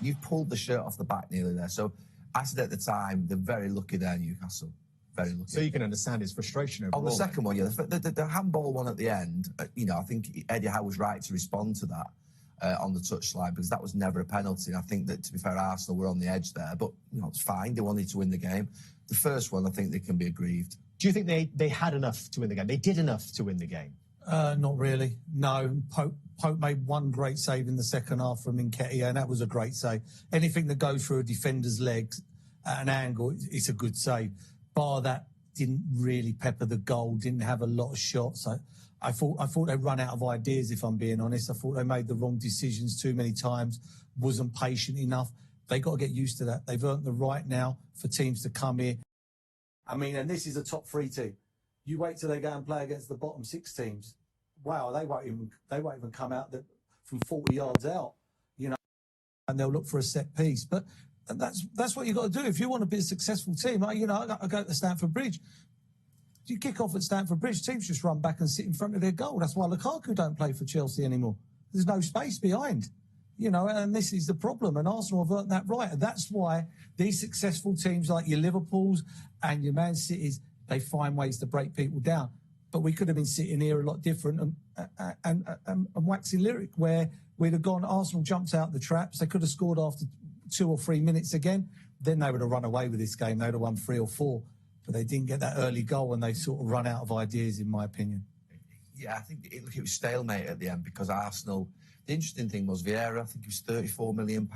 you've pulled the shirt off the back nearly there. So I said at the time, they're very lucky there, Newcastle. Very lucky. So you can understand his frustration overall. On the second one, yeah, the handball one at the end, I think Eddie Howe was right to respond to that on the touchline, because that was never a penalty. And I think that, to be fair, Arsenal were on the edge there, but it's fine. They wanted to win the game. The first one, I think they can be aggrieved. Do you think they had enough to win the game? They did enough to win the game? Not really. No. Pope made one great save in the second half from Nketiah, and that was a great save. Anything that goes through a defender's legs at an angle, it's a good save. Bar that, didn't really pepper the goal, didn't have a lot of shots. I thought they run out of ideas, if I'm being honest. I thought they made the wrong decisions too many times, wasn't patient enough. They got to get used to that. They've earned the right now for teams to come here. I mean, and this is a top 3 team. You wait till they go and play against the bottom 6 teams. Wow, they won't even come out from 40 yards out, and they'll look for a set piece. But that's what you've got to do if you want to be a successful team. I go to Stamford Bridge. You kick off at Stamford Bridge, teams just run back and sit in front of their goal. That's why Lukaku don't play for Chelsea anymore. There's no space behind, and this is the problem. And Arsenal have earned that right. And that's why these successful teams like your Liverpools and your Man Cities, they find ways to break people down. But we could have been sitting here a lot different and waxing lyric, where we'd have gone, Arsenal jumped out the traps. They could have scored after 2 or 3 minutes again. Then they would have run away with this game. They would have won 3 or 4. But they didn't get that early goal, and they sort of run out of ideas, in my opinion. Yeah, I think it was stalemate at the end, because Arsenal... The interesting thing was Vieira, I think he was £34 million.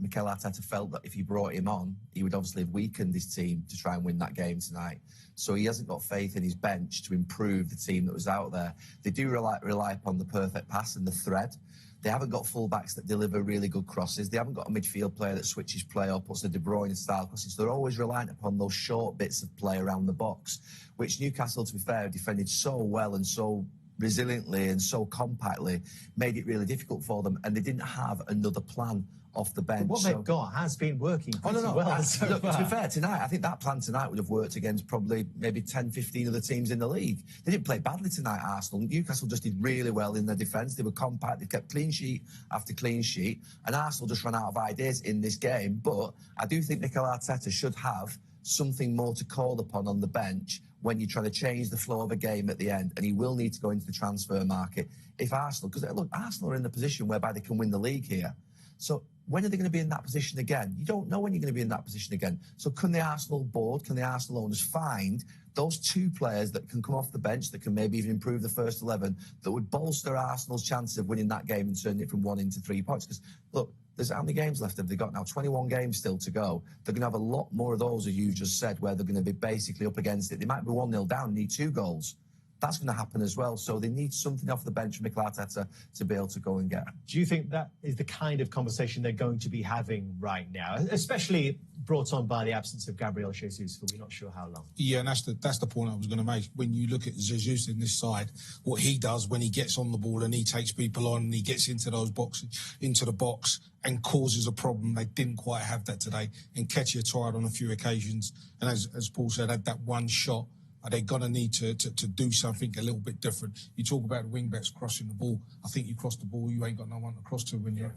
Mikel Arteta felt that if he brought him on, he would obviously have weakened his team to try and win that game tonight. So he hasn't got faith in his bench to improve the team that was out there. They do rely upon the perfect pass and the thread. They haven't got full-backs that deliver really good crosses. They haven't got a midfield player that switches play or puts a De Bruyne-style crosses. So they're always reliant upon those short bits of play around the box, which Newcastle, to be fair, defended so well and so resiliently and so compactly, made it really difficult for them, and they didn't have another plan off the bench. But what they've got has been working pretty well. Look, to be fair, tonight, I think that plan tonight would have worked against probably maybe 10, 15 other teams in the league. They didn't play badly tonight, Arsenal. Newcastle just did really well in their defence. They were compact. They kept clean sheet after clean sheet, and Arsenal just ran out of ideas in this game. But I do think Mikel Arteta should have something more to call upon on the bench when you're trying to change the flow of a game at the end, and he will need to go into the transfer market if Arsenal, because look, Arsenal are in the position whereby they can win the league here. So when are they going to be in that position again? You don't know when you're going to be in that position again. So can the Arsenal board, can the Arsenal owners find those 2 players that can come off the bench, that can maybe even improve the first 11, that would bolster Arsenal's chances of winning that game and turning it from 1 into 3 points? Because look, there's how many games left have they got now? 21 games still to go. They're going to have a lot more of those, as you just said, where they're going to be basically up against it. They might be 1-0 down, need 2 goals. That's going to happen as well. So they need something off the bench from Mikel Arteta to be able to go and get. Do you think that is the kind of conversation they're going to be having right now, especially brought on by the absence of Gabriel Jesus for we're not sure how long? Yeah, and that's the point I was going to make. When you look at Jesus in this side, what he does when he gets on the ball and he takes people on and he gets into those boxes, into the box and causes a problem, they didn't quite have that today. And Nketiah tried on a few occasions, and as Paul said, had that one shot. Are they going to need to do something a little bit different? You talk about the wing-backs crossing the ball. I think you cross the ball, you ain't got no one to cross to when you're,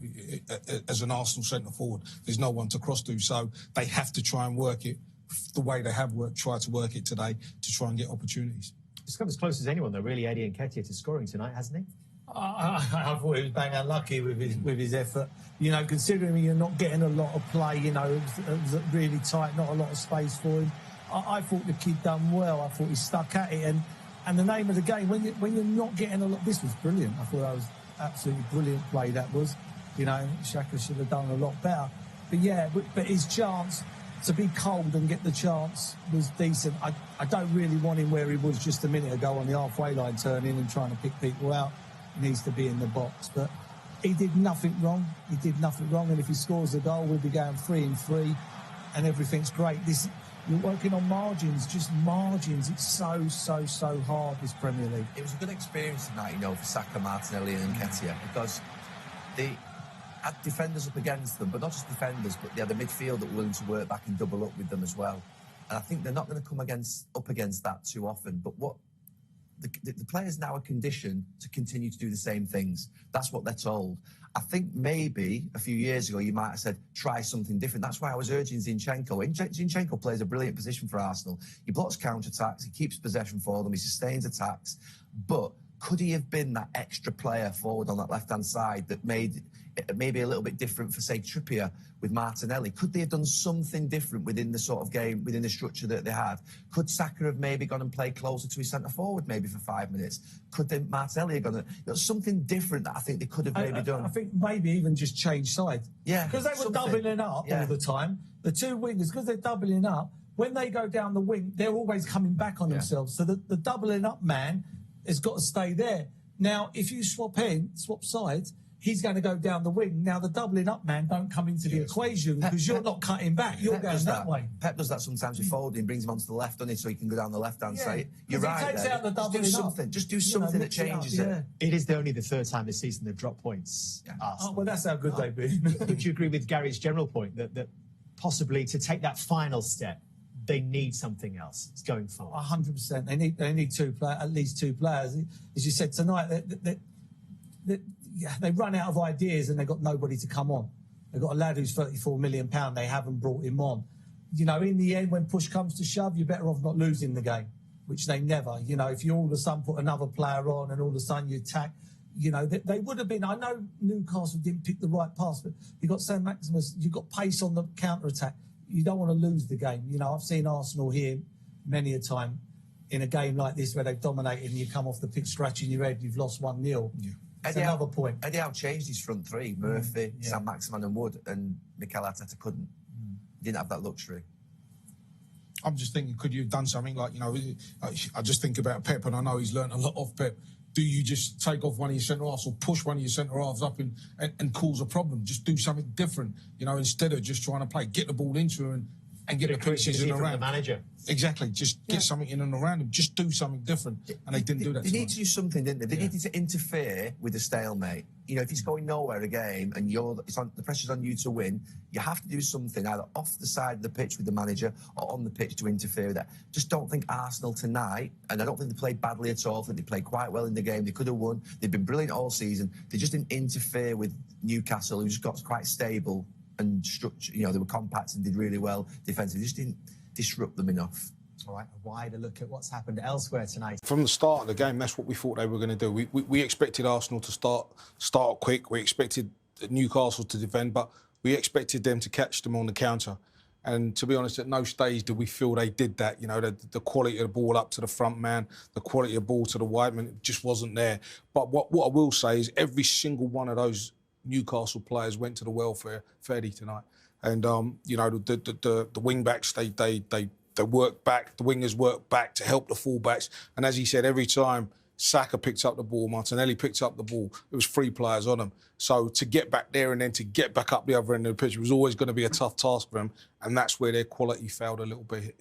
as an Arsenal centre-forward. There's no one to cross to, so they have to try and work it the way they have tried to work it today to try and get opportunities. He's come as close as anyone, though, really, Eddie Nketiah, to scoring tonight, hasn't he? I thought he was bang unlucky with his effort. Considering you're not getting a lot of play, it was really tight, not a lot of space for him. I thought the kid done well. I thought he stuck at it. And the name of the game, when you're not getting a lot... This was brilliant. I thought that was absolutely brilliant play, that was. Xhaka should have done a lot better. But, yeah, but his chance to be cold and get the chance was decent. I don't really want him where he was just a minute ago on the halfway line, turning and trying to pick people out. He needs to be in the box. But he did nothing wrong. And if he scores a goal, we'll be going 3-3 and everything's great. You're working on margins, just margins. It's so hard, this Premier League. It was a good experience tonight, for Saka, Martinelli and Nketiah, because they had defenders up against them, but not just defenders, but they had a midfield that were willing to work back and double up with them as well. And I think they're not going to come up against that too often. But what the players now are conditioned to continue to do the same things. That's what they're told. I think maybe a few years ago you might have said, try something different. That's why I was urging Zinchenko. Zinchenko plays a brilliant position for Arsenal. He blocks counter-attacks, he keeps possession for them, he sustains attacks. But could he have been that extra player forward on that left-hand side that made it maybe a little bit different for, say, Trippier with Martinelli? Could they have done something different within the sort of game, within the structure that they had? Could Saka have maybe gone and played closer to his centre-forward maybe for 5 minutes? Could they, Martinelli have gone and, something different that I think they could have maybe done? I think maybe even just change sides. Yeah. Because they were doubling up all the time. The two wingers, because they're doubling up, when they go down the wing, they're always coming back on themselves. So the doubling up man has got to stay there. Now, if you swap sides, he's going to go down the wing. Now, the doubling up man don't come into the equation because you're not cutting back. You're going that way. Pep does that sometimes with Foden. Brings him onto the left, doesn't he, so he can go down the left-hand side. You're right. He takes out the doubling just do something that changes it. It is only the third time this season they've dropped points. Oh, well, that's how good they've been. Would you agree with Gary's general point that possibly to take that final step, they need something else going forward? 100%. They need at least two players. As you said tonight, they run out of ideas and they've got nobody to come on. They've got a lad who's £34 million. They haven't brought him on. You know, in the end, when push comes to shove, you're better off not losing the game, which they never. You know, if you all of a sudden put another player on and all of a sudden you attack, you know, they would have been. I know Newcastle didn't pick the right pass, but you've got Sam Maximus, you've got pace on the counter-attack. You don't want to lose the game. You know, I've seen Arsenal here many a time in a game like this where they've dominated and you come off the pitch scratching your head, you've lost 1-0. Yeah. That's another point. Eddie Howe changed his front three, Murphy, Sam Maximan and Wood, and Mikel Arteta couldn't. He didn't have that luxury. I'm just thinking, could you have done something like, you know, I just think about Pep, and I know he's learned a lot off Pep. Do you just take off one of your centre-halves or push one of your centre-halves up and cause a problem? Just do something different, you know, instead of just trying to play. Get the ball into her and get the pieces in and around. The manager. Exactly. Just get something in and around him. Just do something different. And they didn't do that. They need to do something, didn't they? They needed to interfere with the stalemate. You know, if it's going nowhere a game and the pressure's on you to win, you have to do something either off the side of the pitch with the manager or on the pitch to interfere with that. Just don't think Arsenal tonight, and I don't think they played badly at all. I think they played quite well in the game. They could have won. They've been brilliant all season. They just didn't interfere with Newcastle, who just got quite stable and structure. You know, they were compact and did really well defensively. They just didn't disrupt them enough. All right, a wider look at what's happened elsewhere tonight. From the start of the game, that's what we thought they were going to do. We expected Arsenal to start quick. We expected Newcastle to defend, but we expected them to catch them on the counter. And to be honest, at no stage did we feel they did that. You know, the quality of the ball up to the front man, the quality of the ball to the wide man, it just wasn't there. But what I will say is every single one of those Newcastle players went to the welfare fairly tonight. And, you know, the wing-backs, they worked back, the wingers worked back to help the full-backs. And as he said, every time Saka picked up the ball, Martinelli picked up the ball, there was 3 players on them. So to get back there and then to get back up the other end of the pitch was always going to be a tough task for them. And that's where their quality failed a little bit,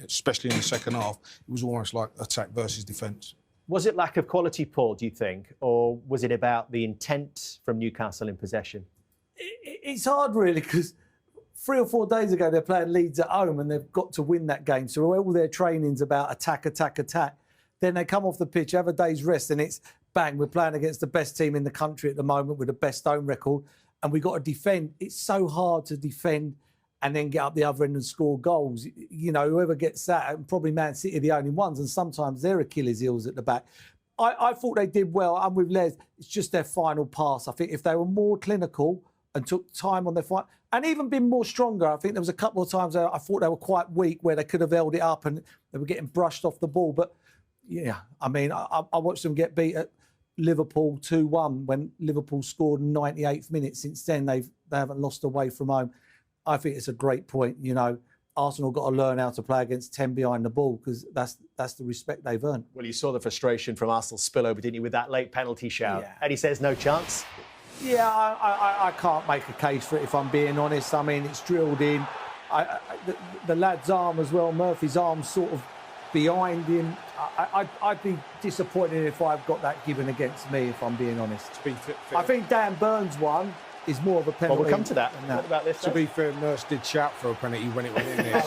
especially in the second half. It was almost like attack versus defence. Was it lack of quality, Paul, do you think? Or was it about the intent from Newcastle in possession? It's hard, really, because 3 or 4 days ago, they're playing Leeds at home and they've got to win that game. So all their training's about attack, attack, attack. Then they come off the pitch, have a day's rest, and it's bang, we're playing against the best team in the country at the moment with the best home record, and we've got to defend. It's so hard to defend and then get up the other end and score goals. You know, whoever gets that, and probably Man City are the only ones, and sometimes they're Achilles' heels at the back. I thought they did well. I'm with Les. It's just their final pass. I think if they were more clinical and took time on their fight, and even been more stronger. I think there was a couple of times I thought they were quite weak where they could have held it up and they were getting brushed off the ball. But, yeah, I mean, I watched them get beat at Liverpool 2-1 when Liverpool scored in 98th minute. Since then, they haven't lost away from home. I think it's a great point, you know. Arsenal got to learn how to play against 10 behind the ball because that's the respect they've earned. Well, you saw the frustration from Arsenal's spillover, didn't you, with that late penalty shout? Yeah. Eddie says no chance. Yeah, I can't make a case for it if I'm being honest. I mean, it's drilled in. The lad's arm as well, Murphy's arm sort of behind him. I'd be disappointed if I've got that given against me, if I'm being honest. I think Dan Burns one, is more of a penalty. Well, we'll come to that. than that. What about this? To be fair, Nurse did shout for a penalty when it went in there.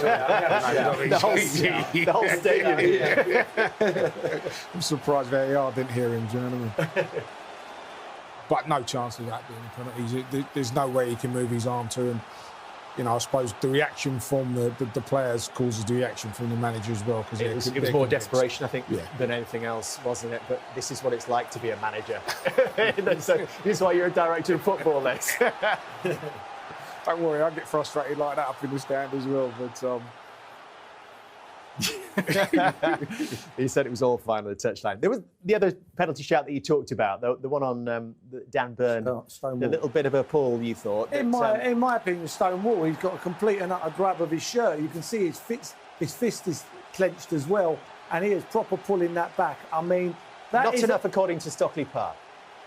The whole stadium. I'm surprised VAR didn't hear him, do you know what I mean? But no chance of that being a penalty. There's no way he can move his arm to him. You know, I suppose the reaction from the players causes the reaction from the manager as well. Because it was more desperation, I think, than anything else, wasn't it? But this is what it's like to be a manager. So this is why you're a director of football, Les. Don't worry, I get frustrated like that up in the stand as well. But he said it was all fine on the touchline. There was the other penalty shout that you talked about, the one on Dan Burn. Stonewall. A little bit of a pull, you thought. In my opinion, Stonewall, he's got a complete and utter grab of his shirt. You can see his fist is clenched as well, and he is proper pulling that back. I mean, not enough according to Stockley Park.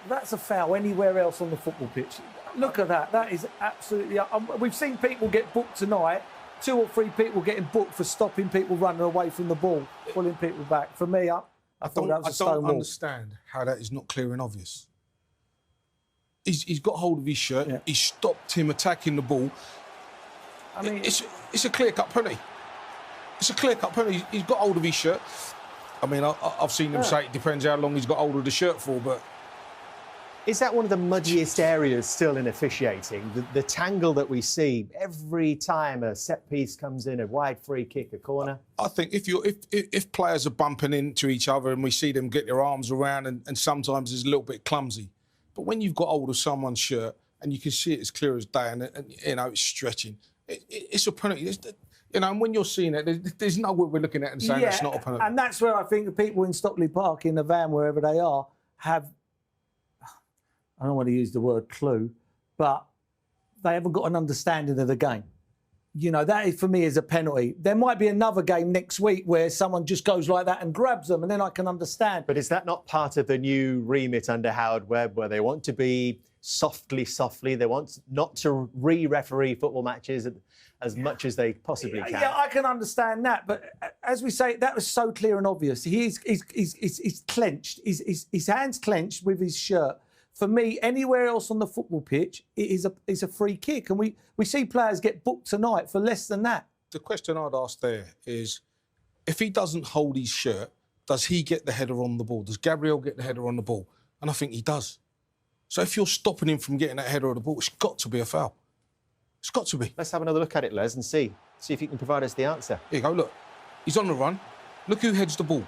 That's a foul anywhere else on the football pitch. Look at that. That is absolutely... we've seen people get booked tonight. 2 or 3 people getting booked for stopping people running away from the ball, pulling people back. For me, I thought that was a Stonewall. I don't understand how that is not clear and obvious. He's got hold of his shirt. Yeah. He stopped him attacking the ball. I mean, it's a clear-cut penalty. It's a clear-cut penalty. He's got hold of his shirt. I mean, I've seen them say it depends how long he's got hold of the shirt for, but... Is that one of the muddiest areas still in officiating? The tangle that we see every time a set piece comes in, a wide free kick, a corner? I think if players are bumping into each other and we see them get their arms around and sometimes it's a little bit clumsy. But when you've got hold of someone's shirt and you can see it as clear as day and you know, it's stretching, it's a penalty. You know, and when you're seeing it, there's no way we're looking at it and saying that's not a penalty. And that's where I think the people in Stockley Park, in the van, wherever they are, have... I don't want to use the word clue, but they haven't got an understanding of the game. You know, that for me is a penalty. There might be another game next week where someone just goes like that and grabs them, and then I can understand. But is that not part of the new remit under Howard Webb, where they want to be softly? They want not to re-referee football matches as much as they possibly can? Yeah, I can understand that. But as we say, that was so clear and obvious. He's clenched. His hand's clenched with his shirt. For me, anywhere else on the football pitch, it is a free kick. And we see players get booked tonight for less than that. The question I'd ask there is, if he doesn't hold his shirt, does he get the header on the ball? Does Gabriel get the header on the ball? And I think he does. So if you're stopping him from getting that header on the ball, it's got to be a foul. It's got to be. Let's have another look at it, Les, and see if you can provide us the answer. Here you go, look. He's on the run. Look who heads the ball.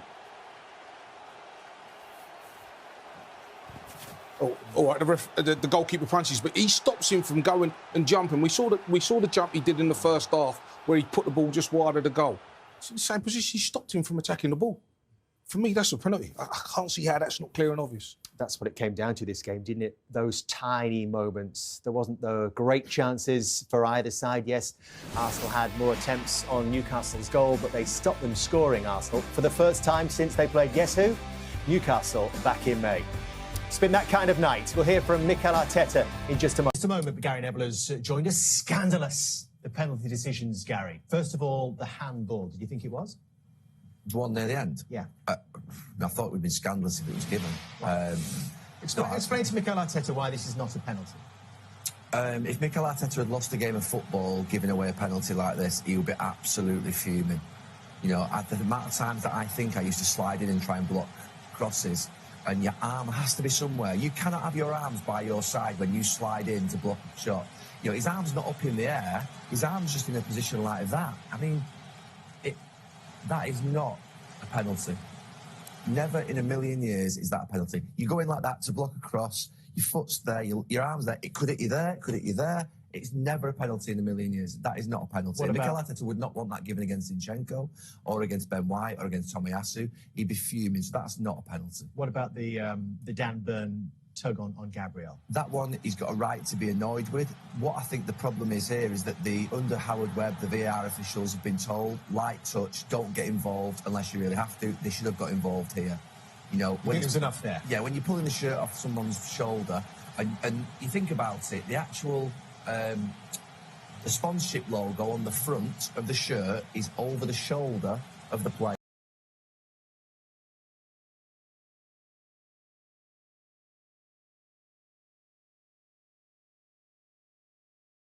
Oh, all right, the goalkeeper punches, but he stops him from going and jumping. We saw the jump he did in the first half where he put the ball just wide of the goal. It's in the same position. He stopped him from attacking the ball. For me, that's a penalty. I can't see how that's not clear and obvious. That's what it came down to this game, didn't it? Those tiny moments. There wasn't the great chances for either side. Yes, Arsenal had more attempts on Newcastle's goal, but they stopped them scoring, Arsenal, for the first time since they played, guess who? Newcastle back in May. It's been that kind of night. We'll hear from Mikel Arteta in just a moment. Just a moment, Gary Neville has joined us. Scandalous, the penalty decisions, Gary. First of all, the handball. Did you think it was? The one near the end? Yeah. I thought it would be scandalous if it was given. It's not. Explain to Mikel Arteta why this is not a penalty. If Mikel Arteta had lost a game of football giving away a penalty like this, he would be absolutely fuming. You know, at the amount of times that I think I used to slide in and try and block crosses, and your arm has to be somewhere. You cannot have your arms by your side when you slide in to block a shot. You know, his arm's not up in the air. His arm's just in a position like that. I mean, that is not a penalty. Never in a million years is that a penalty. You go in like that to block a cross, your foot's there, your arm's there. It could hit you there, it could hit you there. It's never a penalty in a million years. That is not a penalty. Mikel Arteta would not want that given against Zinchenko or against Ben White or against Tomiyasu. He'd be fuming, so that's not a penalty. What about the Dan Burn tug on Gabriel? That one he's got a right to be annoyed with. What I think the problem is here is that under Howard Webb, the VAR officials have been told, light touch, don't get involved unless you really have to. They should have got involved here. You know, when there's enough there. Yeah, when you're pulling the shirt off someone's shoulder and you think about it, the actual the sponsorship logo on the front of the shirt is over the shoulder of the player.